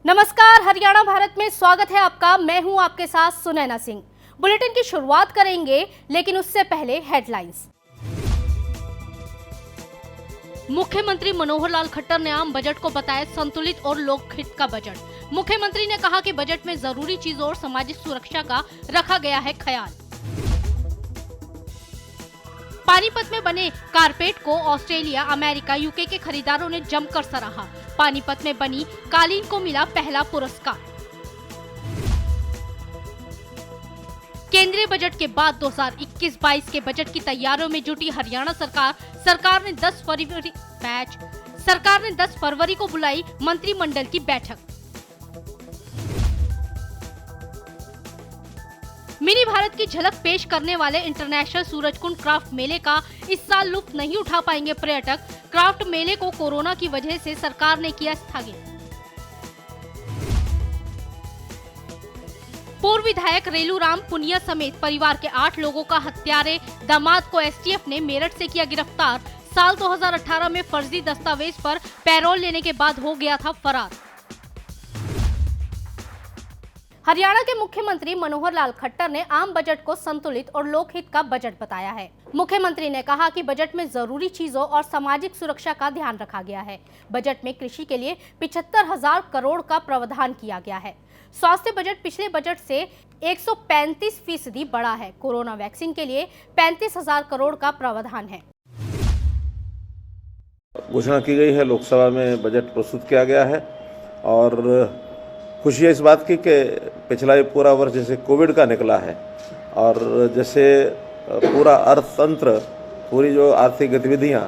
नमस्कार, हरियाणा भारत में स्वागत है आपका। मैं हूं आपके साथ सुनैना सिंह। बुलेटिन की शुरुआत करेंगे, लेकिन उससे पहले हेडलाइंस। मुख्यमंत्री मनोहर लाल खट्टर ने आम बजट को बताया संतुलित और लोकहित का बजट। मुख्यमंत्री ने कहा कि बजट में जरूरी चीजों और सामाजिक सुरक्षा का रखा गया है ख्याल। पानीपत में बने कारपेट को ऑस्ट्रेलिया, अमेरिका, यूके के खरीदारों ने जमकर सराहा। पानीपत में बनी कालीन को मिला पहला पुरस्कार। केंद्रीय बजट के बाद 2021-22 के बजट की तैयारियों में जुटी हरियाणा सरकार। सरकार ने 10 फरवरी को बुलाई मंत्रिमंडल की बैठक। मिनी भारत की झलक पेश करने वाले इंटरनेशनल सूरजकुंड क्राफ्ट मेले का इस साल लुत्फ नहीं उठा पाएंगे पर्यटक। क्राफ्ट मेले को कोरोना की वजह से सरकार ने किया स्थगित। पूर्व विधायक रेलूराम पुनिया समेत परिवार के 8 लोगों का हत्यारे दामाद को एसटीएफ ने मेरठ से किया गिरफ्तार। साल 2018 में फर्जी दस्तावेज पर पैरोल लेने के बाद हो गया था फरार। हरियाणा के मुख्यमंत्री मनोहर लाल खट्टर ने आम बजट को संतुलित और लोकहित का बजट बताया है। मुख्यमंत्री ने कहा कि बजट में जरूरी चीजों और सामाजिक सुरक्षा का ध्यान रखा गया है। बजट में कृषि के लिए 75,000 करोड़ का प्रावधान किया गया है। स्वास्थ्य बजट पिछले बजट से 135% बढ़ा है। कोरोना वैक्सीन के लिए 35,000 करोड़ का प्रावधान है। घोषणा की गई है, लोकसभा में बजट प्रस्तुत किया गया है और खुशी है इस बात की कि पिछला ये पूरा वर्ष जैसे कोविड का निकला है और जैसे पूरा अर्थतंत्र, पूरी जो आर्थिक गतिविधियां,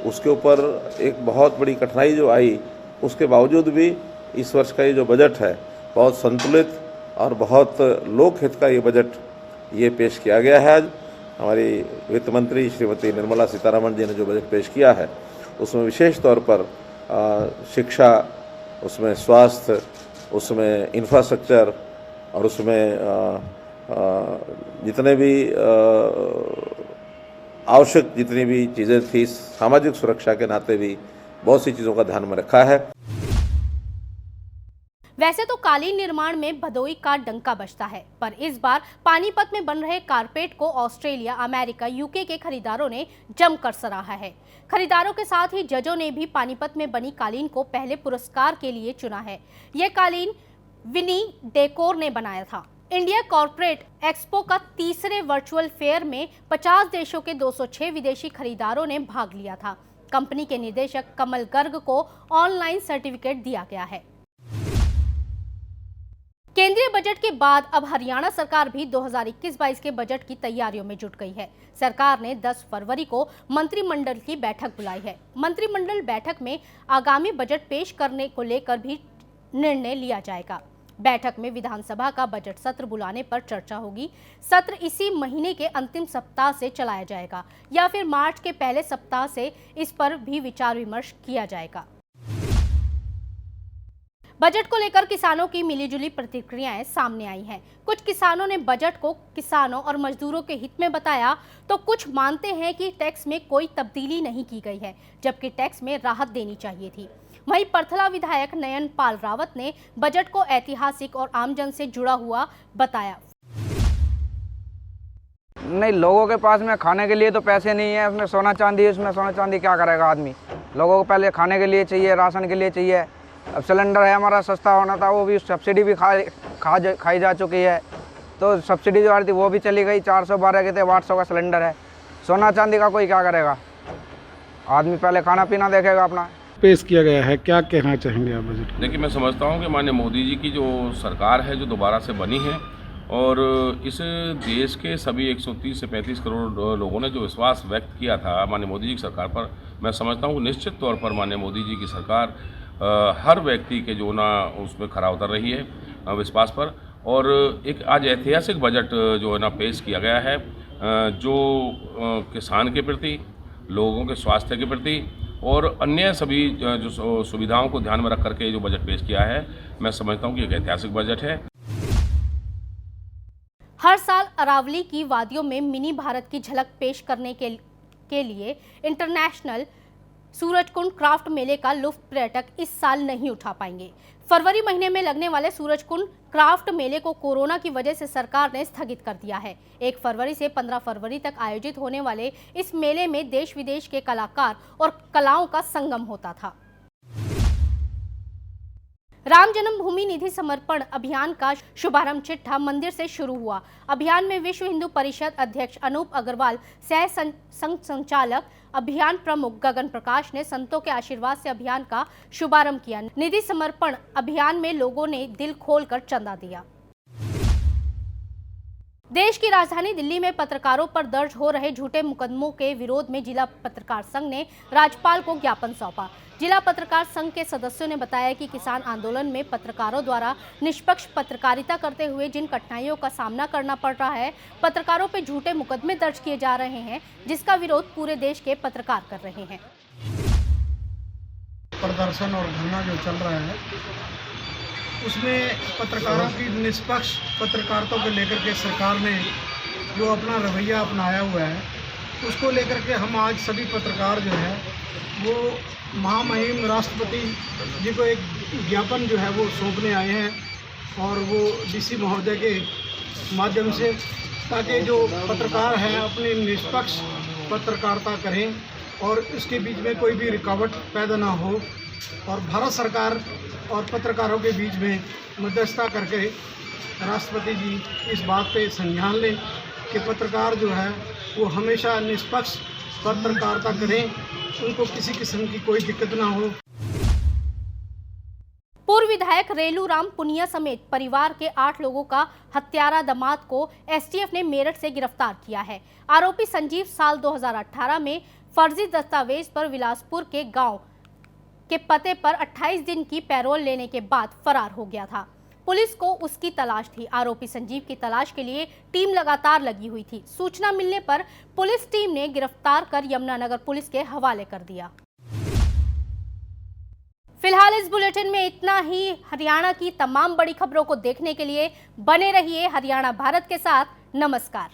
उसके ऊपर एक बहुत बड़ी कठिनाई जो आई, उसके बावजूद भी इस वर्ष का ये जो बजट है बहुत संतुलित और बहुत लोकहित का ये बजट ये पेश किया गया है। आज हमारी वित्त मंत्री श्रीमती निर्मला सीतारमण जी ने जो बजट पेश किया है उसमें विशेष तौर पर शिक्षा, उसमें स्वास्थ्य, उसमें इंफ्रास्ट्रक्चर और उसमें जितने भी आवश्यक जितनी भी चीज़ें थी, सामाजिक सुरक्षा के नाते भी बहुत सी चीज़ों का ध्यान में रखा है। वैसे तो कालीन निर्माण में भदोई का डंका बजता है, पर इस बार पानीपत में बन रहे कारपेट को ऑस्ट्रेलिया, अमेरिका, यूके के खरीदारों ने जमकर सराहा है। खरीदारों के साथ ही जजों ने भी पानीपत में बनी कालीन को पहले पुरस्कार के लिए चुना है। यह कालीन विनी डेकोर ने बनाया था। इंडिया कॉर्पोरेट एक्सपो का तीसरे वर्चुअल फेयर में 50 देशों के 206 विदेशी खरीदारों ने भाग लिया था। कंपनी के निदेशक कमल गर्ग को ऑनलाइन सर्टिफिकेट दिया गया है। केंद्रीय बजट के बाद अब हरियाणा सरकार भी 2021-22 के बजट की तैयारियों में जुट गई है। सरकार ने 10 फरवरी को मंत्रिमंडल की बैठक बुलाई है। मंत्रिमंडल बैठक में आगामी बजट पेश करने को लेकर भी निर्णय लिया जाएगा। बैठक में विधानसभा का बजट सत्र बुलाने पर चर्चा होगी। सत्र इसी महीने के अंतिम सप्ताह से चलाया जाएगा या फिर मार्च के पहले सप्ताह से इस पर भी विचार विमर्श किया जाएगा। बजट को लेकर किसानों की मिलीजुली प्रतिक्रियाएं सामने आई हैं। कुछ किसानों ने बजट को किसानों और मजदूरों के हित में बताया, तो कुछ मानते हैं कि टैक्स में कोई तब्दीली नहीं की गई है, जबकि टैक्स में राहत देनी चाहिए थी। वहीं परथला विधायक नयन पाल रावत ने बजट को ऐतिहासिक और आमजन से जुड़ा हुआ बताया। नहीं, लोगों के पास में खाने के लिए तो पैसे नहीं है, उसमें सोना चांदी है, उसमें सोना चांदी क्या करेगा आदमी। लोगों को पहले खाने के लिए चाहिए, राशन के लिए चाहिए। अब सिलेंडर है हमारा सस्ता होना था, वो भी सब्सिडी भी खाई जा चुकी है, तो सब्सिडी जो आ रही थी वो भी चली गई। 412 के थे, 800 का सिलेंडर है। सोना चांदी का कोई क्या करेगा, आदमी पहले खाना पीना देखेगा अपना। पेश किया गया है, क्या कहना चाहेंगे आप बजट? देखिए, मैं समझता हूँ कि माननीय मोदी जी की जो सरकार है जो दोबारा से बनी है और इस देश के सभी 130 से 35 करोड़ लोगों ने जो विश्वास व्यक्त किया था माननीय मोदी जी की सरकार पर, मैं समझता हूँ निश्चित तौर पर माननीय मोदी जी की सरकार हर व्यक्ति के जो ना उसमें खरा उतर रही है विश्वास पर। और एक आज ऐतिहासिक बजट जो है ना पेश किया गया है जो किसान के प्रति, लोगों के स्वास्थ्य के प्रति और अन्य सभी जो सुविधाओं को ध्यान में रख करके जो बजट पेश किया है, मैं समझता हूँ कि एक ऐतिहासिक बजट है। हर साल अरावली की वादियों में मिनी भारत की झलक पेश करने के लिए इंटरनेशनल सूरजकुंड क्राफ्ट मेले का लुत्फ पर्यटक इस साल नहीं उठा पाएंगे। फरवरी महीने में लगने वाले सूरजकुंड क्राफ्ट मेले को कोरोना की वजह से सरकार ने स्थगित कर दिया है। 1 फरवरी से 15 फरवरी तक आयोजित होने वाले इस मेले में देश विदेश के कलाकार और कलाओं का संगम होता था। राम जन्मभूमि निधि समर्पण अभियान का शुभारंभ चिट्ठा मंदिर से शुरू हुआ। अभियान में विश्व हिंदू परिषद अध्यक्ष अनूप अग्रवाल, सह संघ संचालक अभियान प्रमुख गगन प्रकाश ने संतों के आशीर्वाद से अभियान का शुभारंभ किया। निधि समर्पण अभियान में लोगों ने दिल खोलकर चंदा दिया। देश की राजधानी दिल्ली में पत्रकारों पर दर्ज हो रहे झूठे मुकदमों के विरोध में जिला पत्रकार संघ ने राज्यपाल को ज्ञापन सौंपा। जिला पत्रकार संघ के सदस्यों ने बताया कि किसान आंदोलन में पत्रकारों द्वारा निष्पक्ष पत्रकारिता करते हुए जिन कठिनाइयों का सामना करना पड़ रहा है, पत्रकारों पर झूठे मुकदमे दर्ज किए जा रहे हैं, जिसका विरोध पूरे देश के पत्रकार कर रहे हैं। प्रदर्शन और धरना जो चल रहा है उसमें पत्रकारों की निष्पक्ष पत्रकारिता को लेकर के सरकार ने जो अपना रवैया अपनाया हुआ है, उसको लेकर के हम आज सभी पत्रकार जो है वो महामहिम राष्ट्रपति जी को एक ज्ञापन जो है वो सौंपने आए हैं, और वो डीसी महोदय के माध्यम से, ताकि जो पत्रकार हैं अपनी निष्पक्ष पत्रकारिता करें और इसके बीच में कोई भी रुकावट पैदा ना हो, और भारत सरकार और पत्रकारों के बीच में मध्यस्थता करके राष्ट्रपति जी इस बात पे संज्ञान लें कि पत्रकार जो है वो हमेशा निष्पक्ष पत्रकारिता करें, उनको किसी किस्म की कोई दिक्कत ना हो। पूर्व विधायक रेलू राम पुनिया समेत परिवार के 8 लोगों का हत्यारा दामाद को एसटीएफ ने मेरठ से गिरफ्तार किया है। आरोपी संजीव साल 2018 में फर्जी दस्तावेज पर विलासपुर के गांव के पते पर 28 दिन की पैरोल लेने के बाद फरार हो गया था। पुलिस को उसकी तलाश थी। आरोपी संजीव की तलाश के लिए टीम लगातार लगी हुई थी। सूचना मिलने पर पुलिस टीम ने गिरफ्तार कर यमुनानगर पुलिस के हवाले कर दिया। फिलहाल इस बुलेटिन में इतना ही। हरियाणा की तमाम बड़ी खबरों को देखने के लिए बने रहिए हरियाणा भारत के साथ। नमस्कार।